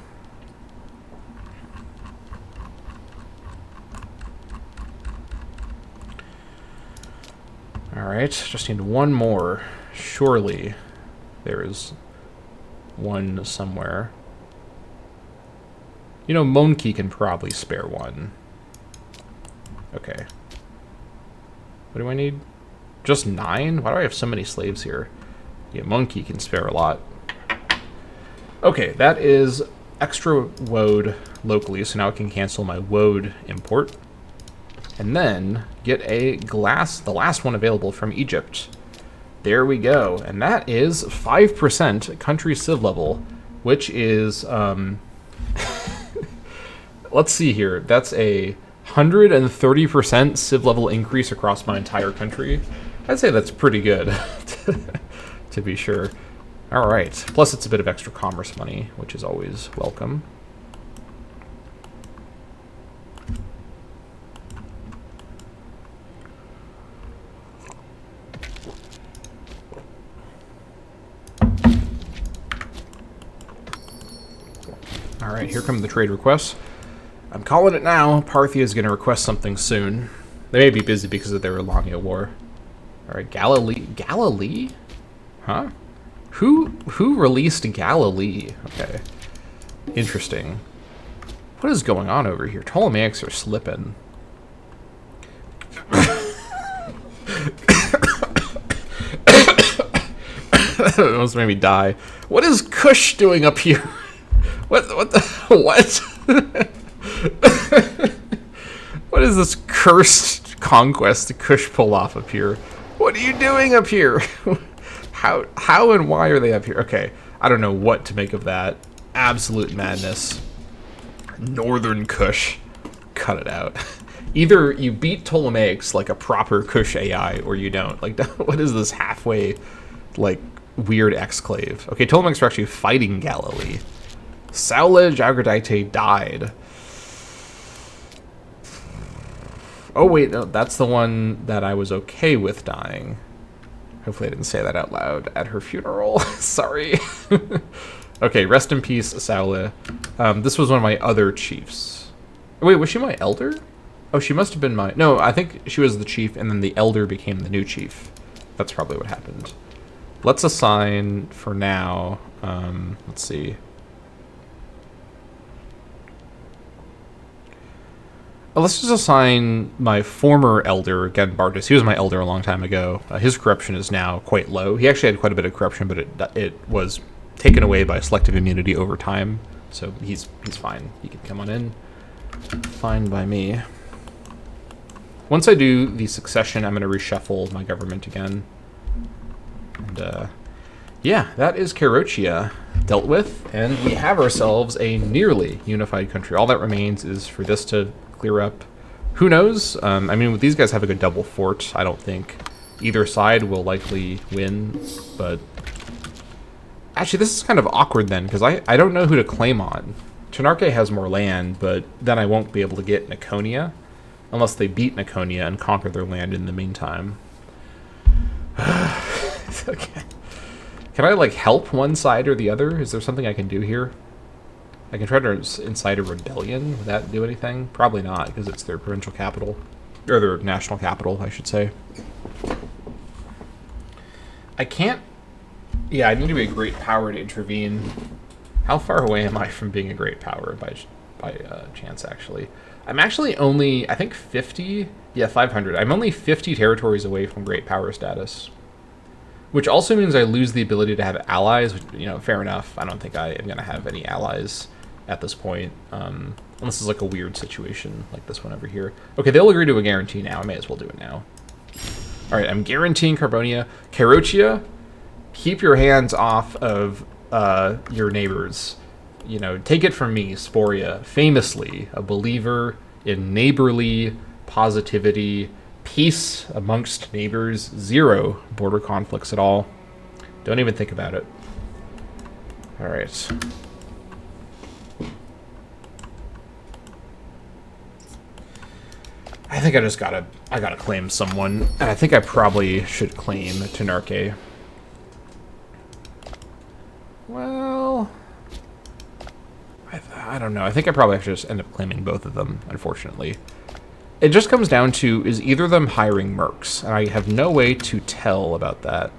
Alright, just need 1 more. Surely there is 1 somewhere. You know, Monki can probably spare 1. Okay. What do I need? Just 9? Why do I have so many slaves here? Yeah, Monki can spare a lot. Okay, that is extra woad locally, so now I can cancel my woad import. And then get a glass, the last one available from Egypt. There we go. And that is 5% country civ level, which is, let's see here. That's a 130% civ level increase across my entire country. I'd say that's pretty good, to be sure. All right. Plus, it's a bit of extra commerce money, which is always welcome. All right, here come the trade requests. I'm calling it now. Parthia is going to request something soon. They may be busy because of their Alania war. All right, Galilee. Galilee? Huh? Who released Galilee? Okay. Interesting. What is going on over here? Ptolemaics are slipping. That almost made me die. What is Kush doing up here? What What is this cursed conquest the Kush pull off up here? What are you doing up here? How and why are they up here? Okay, I don't know what to make of that. Absolute madness. Northern Kush. Cut it out. Either you beat Ptolemaics like a proper Kush AI, or you don't. Like, what is this halfway, like, weird exclave? Okay, Ptolemaics are actually fighting Galilee. Saulej Agradite died. Oh, wait, no, that's the one that I was okay with dying. Hopefully I didn't say that out loud at her funeral. Sorry. Okay, rest in peace, Saule. This was one of my other chiefs. Wait, was she my elder? Oh, she must have been my... No, I think she was the chief, and then the elder became the new chief. That's probably what happened. Let's assign, for now... let's see... Let's just assign my former elder, again, Bartus. He was my elder a long time ago. His corruption is now quite low. He actually had quite a bit of corruption, but it was taken away by selective immunity over time. So he's fine. He can come on in. Fine by me. Once I do the succession, I'm going to reshuffle my government again. And, yeah, that is Carotia dealt with, and we have ourselves a nearly unified country. All that remains is for this to clear up. Who knows? I mean, these guys have a good double fort. I don't think either side will likely win, but... Actually, this is kind of awkward then, because I don't know who to claim on. Tenarke has more land, but then I won't be able to get Niconia, unless they beat Niconia and conquer their land in the meantime. Okay. Can I, like, help one side or the other? Is there something I can do here? I can try to incite a rebellion. Would that do anything? Probably not, because it's their provincial capital. Or their national capital, I should say. I can't... Yeah, I need to be a great power to intervene. How far away am I from being a great power by chance, actually? I'm actually only, I think, 50... Yeah, 500. I'm only 50 territories away from great power status. Which also means I lose the ability to have allies, which, you know, fair enough. I don't think I am going to have any allies at this point. Unless it's like a weird situation like this one over here. Okay, they'll agree to a guarantee now. I may as well do it now. Alright, I'm guaranteeing Carbonia. Carotia, keep your hands off of your neighbors. You know, take it from me, Sporia, famously a believer in neighborly positivity, peace amongst neighbors, 0 border conflicts at all. Don't even think about it. All right. I think I just gotta claim someone, and I think I probably should claim Tenarke. Well, I don't know. I think I probably have to just end up claiming both of them, unfortunately. It just comes down to, is either of them hiring mercs? And I have no way to tell about that.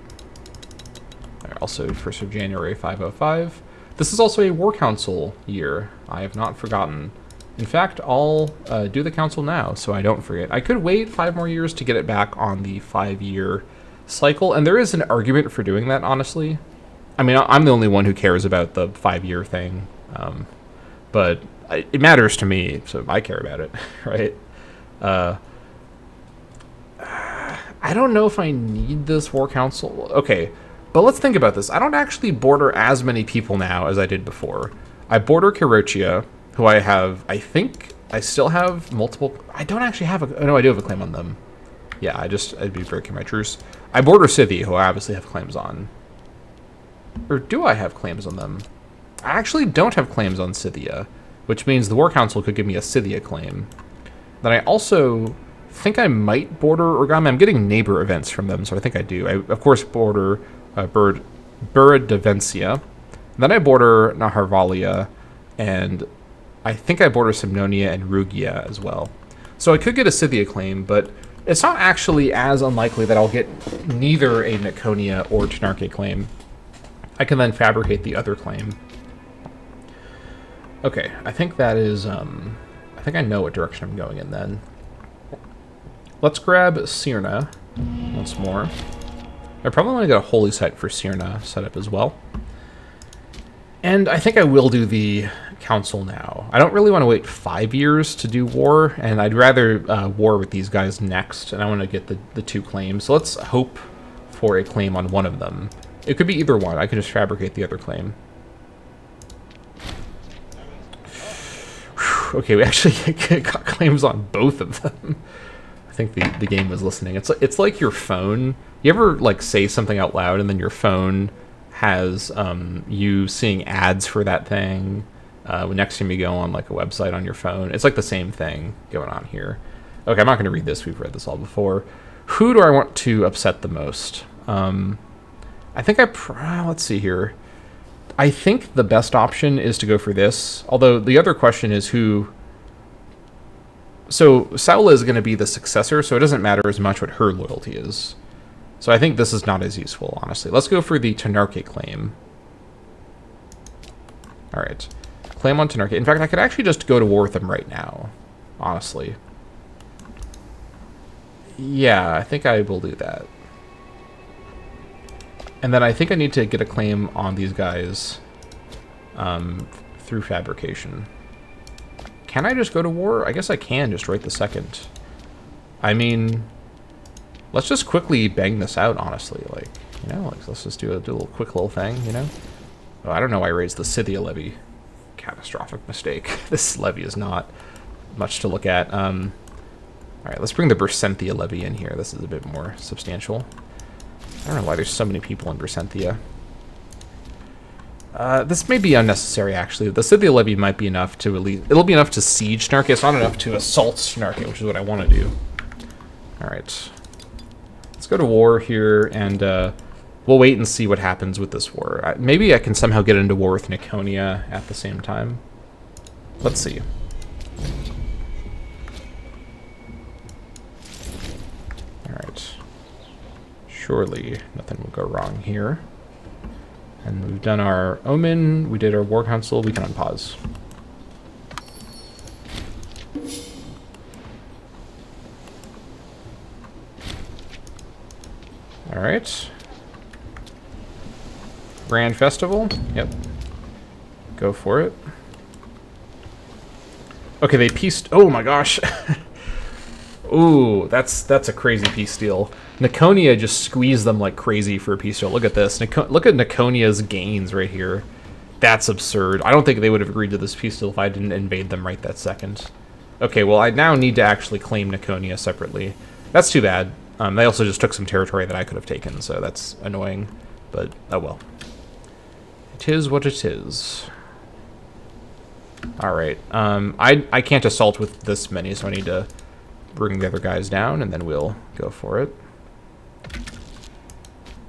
Also, 1st of January, 505. This is also a War Council year. I have not forgotten. In fact, I'll do the council now, so I don't forget. I could wait 5 more years to get it back on the 5-year cycle, and there is an argument for doing that, honestly. I mean, I'm the only one who cares about the 5-year thing, but it matters to me, so I care about it, right? I don't know if I need this War Council. Okay, but let's think about this. I don't actually border as many people now as I did before. I border Carotia, who I have, I think I still have multiple... I don't actually have a... No, I do have a claim on them. Yeah, I'd be breaking my truce. I border Scythia, who I obviously have claims on. Or do I have claims on them? I actually don't have claims on Scythia, which means the War Council could give me a Scythia claim. Then I also think I might border Orgami. I'm getting neighbor events from them, so I think I do. I, of course, border Buridavencia. Then I border Naharvalia, and I think I border Simnonia and Rugia as well. So I could get a Scythia claim, but it's not actually as unlikely that I'll get neither a Niconia or Tenarke claim. I can then fabricate the other claim. Okay, I think that is... I think I know what direction I'm going in then. Let's grab Sirna once more. I probably want to get a holy site for Sirna set up as well. And I think I will do the council now. I don't really want to wait 5 years to do war, and I'd rather war with these guys next, and I want to get the 2 claims. So let's hope for a claim on one of them. It could be either one. I could just fabricate the other claim. Okay, we actually got claims on both of them. I think the game was listening. It's like your phone. You ever like say something out loud and then your phone has you seeing ads for that thing next time you go on like a website on your phone? It's like the same thing going on here. Okay, I'm not going to read this. We've read this all before. Who do I want to upset the most? I think let's see here. I think the best option is to go for this, although the other question is who... So Saula is going to be the successor, so it doesn't matter as much what her loyalty is. So I think this is not as useful, honestly. Let's go for the Tenarke claim. Alright. Claim on Tenarke. In fact, I could actually just go to war with them right now, honestly. Yeah, I think I will do that. And then I think I need to get a claim on these guys through fabrication. Can I just go to war? I guess I can just right the second. I mean, let's just quickly bang this out, honestly. Like, you know, like, let's just do a little quick little thing, you know? Oh, I don't know why I raised the Scythia levy. Catastrophic mistake. This levy is not much to look at. Alright, let's bring the Bersenthia levy in here. This is a bit more substantial. I don't know why there's so many people in Bersenthia. This may be unnecessary, actually. The Scythia levy might be enough to at least... It'll be enough to siege Snarke. It's not enough to assault Snarke, which is what I want to do. Alright. Let's go to war here, and we'll wait and see what happens with this war. Maybe I can somehow get into war with Niconia at the same time. Let's see. Alright. Surely nothing will go wrong here. And we've done our Omen, we did our War Council, we can unpause. Alright. Grand Festival, yep. Go for it. Okay, they pieced, oh my gosh. Ooh, that's a crazy peace deal. Niconia just squeezed them like crazy for a peace deal. Look at this. Look at Niconia's gains right here. That's absurd. I don't think they would have agreed to this peace deal if I didn't invade them right that second. Okay, well, I now need to actually claim Niconia separately. That's too bad. They also just took some territory that I could have taken, so that's annoying. But, oh well. It is what it is. Alright. I can't assault with this many, so I need to bring the other guys down, and then we'll go for it.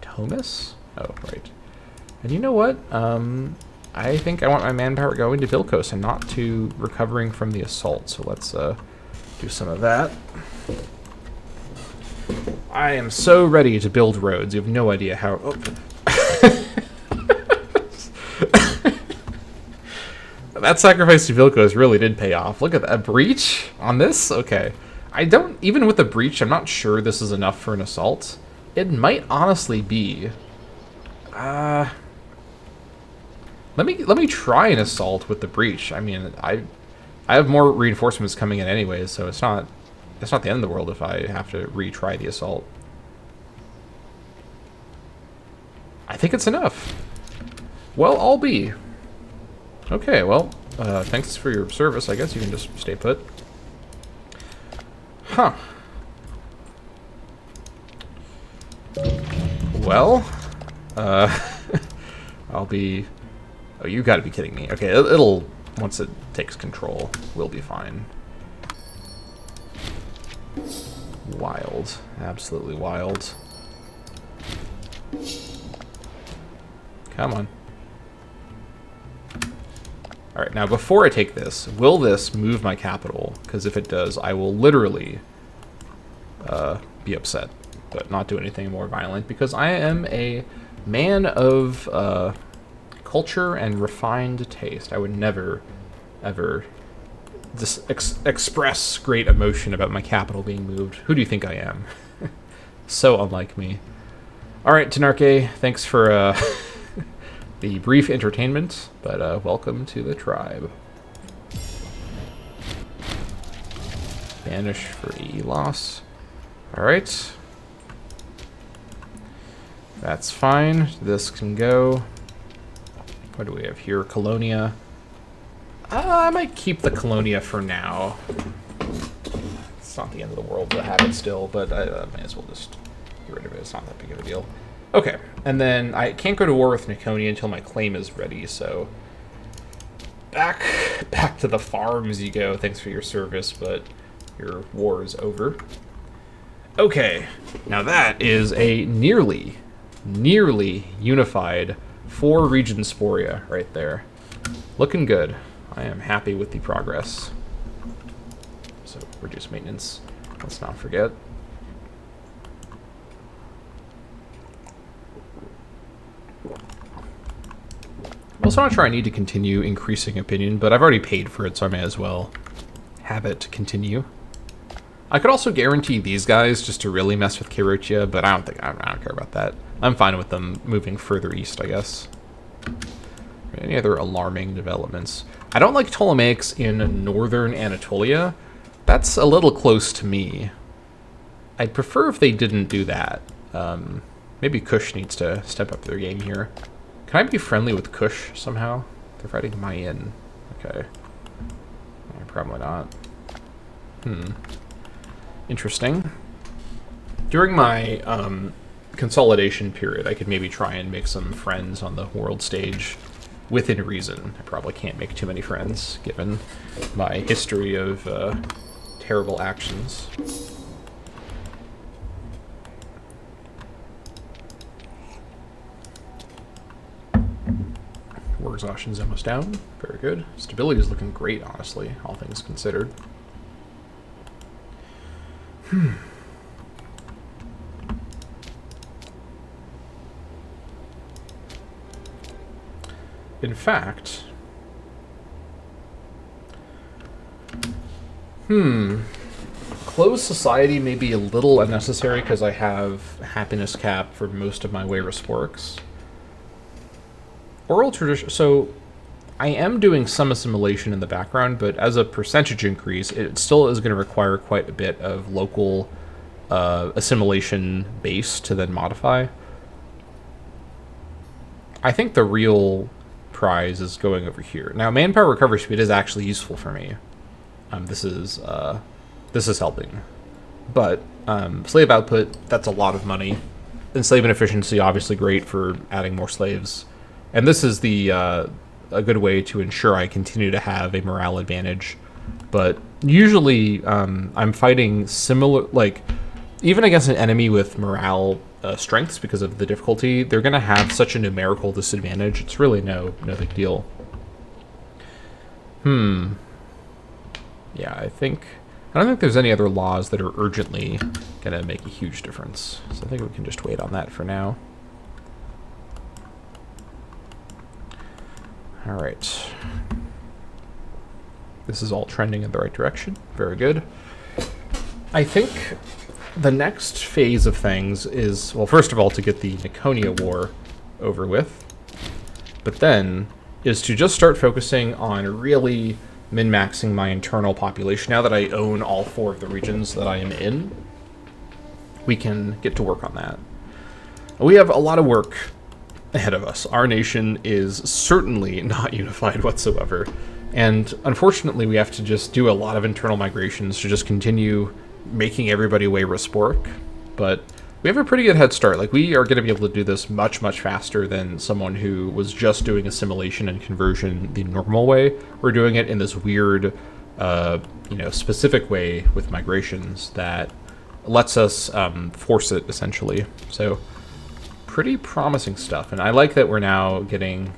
Thomas? Oh, right. And you know what? I think I want my manpower going to Vilcos and not to recovering from the assault, so let's do some of that. I am so ready to build roads. You have no idea how... Oh. That sacrifice to Vilcos really did pay off. Look at that. A breach on this? Okay. I don't... Even with a breach, I'm not sure this is enough for an assault. It might honestly be. Let me try an assault with the breach. I mean, I have more reinforcements coming in anyways, so it's not the end of the world if I have to retry the assault. I think it's enough. Well, I'll be. Okay, well, thanks for your service. I guess you can just stay put. Huh. Well, I'll be... Oh, you gotta be kidding me. Okay, it'll... Once it takes control, we'll be fine. Wild. Absolutely wild. Come on. Alright, now before I take this, will this move my capital? Because if it does, I will literally be upset, but not do anything more violent, because I am a man of culture and refined taste. I would never, ever express great emotion about my capital being moved. Who do you think I am? So unlike me. Alright, Tenarque, thanks for the brief entertainment, but welcome to the tribe. Banish for E loss. Alright. That's fine. This can go. What do we have here? Colonia. I might keep the Colonia for now. It's not the end of the world to have it still, but I may as well just get rid of it. It's not that big of a deal. Okay, and then I can't go to war with Niconia until my claim is ready, so back to the farms you go. Thanks for your service, but your war is over. Okay, now that is a nearly unified 4-region Sporia right there. Looking good. I am happy with the progress. So, reduce maintenance. Let's not forget. Also, not sure I need to continue increasing opinion, but I've already paid for it, so I may as well have it continue. I could also guarantee these guys just to really mess with Kairochia, but I don't care about that. I'm fine with them moving further east, I guess. Any other alarming developments? I don't like Ptolemaics in northern Anatolia. That's a little close to me. I'd prefer if they didn't do that. Maybe Kush needs to step up their game here. Can I be friendly with Kush somehow? They're fighting my inn. Okay. Probably not. Interesting. During my consolidation period, I could maybe try and make some friends on the world stage within reason. I probably can't make too many friends, given my history of terrible actions. War exhaustion's almost down. Very good. Stability is looking great, honestly, all things considered. In fact, closed society may be a little unnecessary because I have happiness cap for most of my Wayrus works. Oral tradition, so I am doing some assimilation in the background, but as a percentage increase, it still is going to require quite a bit of local assimilation base to then modify. I think the real prize is going over here. Now, manpower recovery speed is actually useful for me. This is helping. But slave output, that's a lot of money. Enslavement efficiency, obviously great for adding more slaves. And this is a good way to ensure I continue to have a morale advantage. But usually I'm fighting similar, like, even against an enemy with morale strengths because of the difficulty, they're going to have such a numerical disadvantage. It's really no big deal. Yeah, I don't think there's any other laws that are urgently going to make a huge difference. So I think we can just wait on that for now. All right. This is all trending in the right direction. Very good. I think the next phase of things is, well, first of all, to get the Niconia War over with, but then is to just start focusing on really min-maxing my internal population. Now that I own all 4 of the regions that I am in, we can get to work on that. We have a lot of work ahead of us. Our nation is certainly not unified whatsoever, and unfortunately we have to just do a lot of internal migrations to just continue making everybody Wayrus work. But we have a pretty good head start. Like, we are going to be able to do this much faster than someone who was just doing assimilation and conversion the normal way. We're doing it in this weird specific way with migrations that lets us force it, essentially. So pretty promising stuff, and I like that we're now getting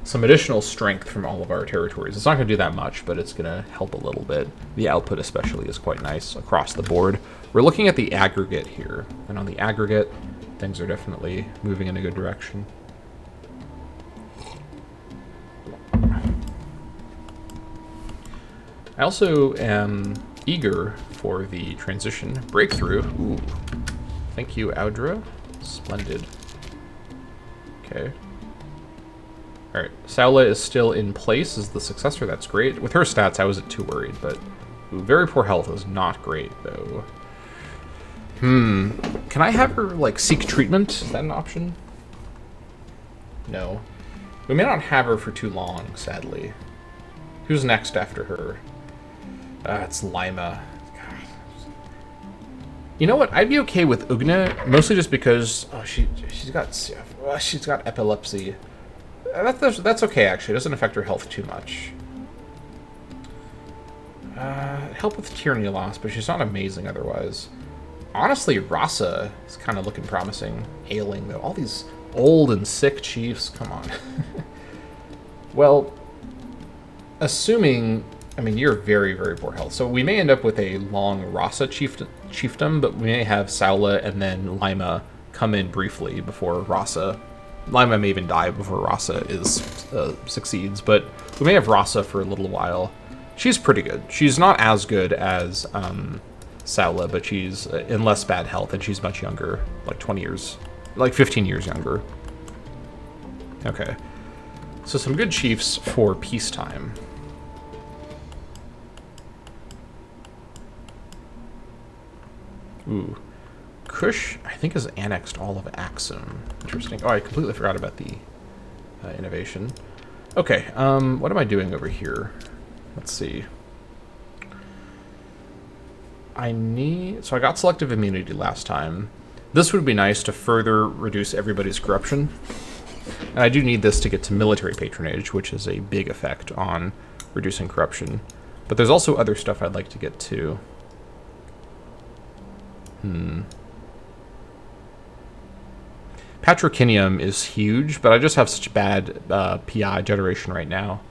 some additional strength from all of our territories. It's not going to do that much, but it's going to help a little bit. The output especially is quite nice across the board. We're looking at the aggregate here, and on the aggregate, things are definitely moving in a good direction. I also am eager for the transition breakthrough. Ooh. Thank you, Audra. Splendid. Okay. Alright, Saula is still in place as the successor. That's great. With her stats, I wasn't too worried, but very poor health is not great, though. Can I have her, like, seek treatment? Is that an option? No. We may not have her for too long, sadly. Who's next after her? It's Lima. God. You know what? I'd be okay with Ugna, mostly just because she's got epilepsy. That's okay, actually. It doesn't affect her health too much. Help with tyranny loss, but she's not amazing otherwise. Honestly, Rasa is kind of looking promising. Ailing, though. All these old and sick chiefs. Come on. Well, assuming... I mean, you're very poor health. So we may end up with a long Rasa chiefdom, but we may have Saula and then Lima come in briefly before Rasa. Lima may even die before Rasa succeeds, but we may have Rasa for a little while. She's pretty good. She's not as good as Saula, but she's in less bad health, and she's much younger, like 20 years, like 15 years younger. Okay. So some good chiefs for peacetime. Ooh. Kush, I think, has annexed all of Axum. Interesting. Oh, I completely forgot about the innovation. Okay, what am I doing over here? Let's see. So I got selective immunity last time. This would be nice to further reduce everybody's corruption. And I do need this to get to military patronage, which is a big effect on reducing corruption. But there's also other stuff I'd like to get to. Patrocinium is huge, but I just have such bad PI generation right now.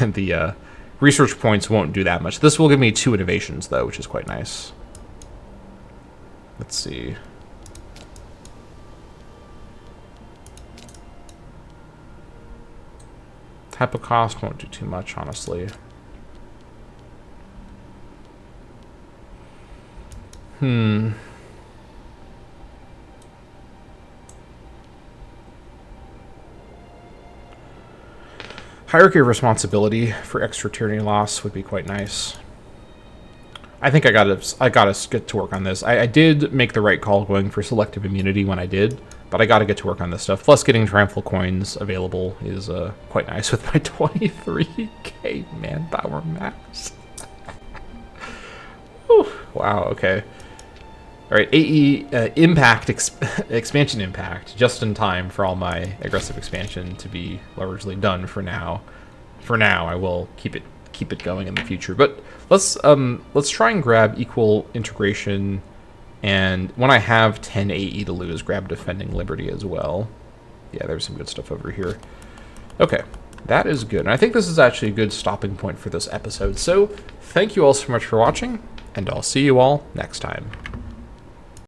And the research points won't do that much. This will give me 2 innovations, though, which is quite nice. Let's see. Hypocost won't do too much, honestly. Hierarchy of responsibility for extra tyranny loss would be quite nice. I think I gotta get to work on this. I did make the right call going for selective immunity when I did, but I gotta get to work on this stuff. Plus, getting triumphal coins available is quite nice with my 23k manpower max. Wow. Okay. All right. AE impact expansion impact just in time for all my aggressive expansion to be largely done for now. For now, I will keep it going in the future. But let's try and grab equal integration, and when I have 10 AE to lose, grab defending liberty as well. Yeah, there's some good stuff over here. Okay, that is good. And I think this is actually a good stopping point for this episode. So thank you all so much for watching, and I'll see you all next time.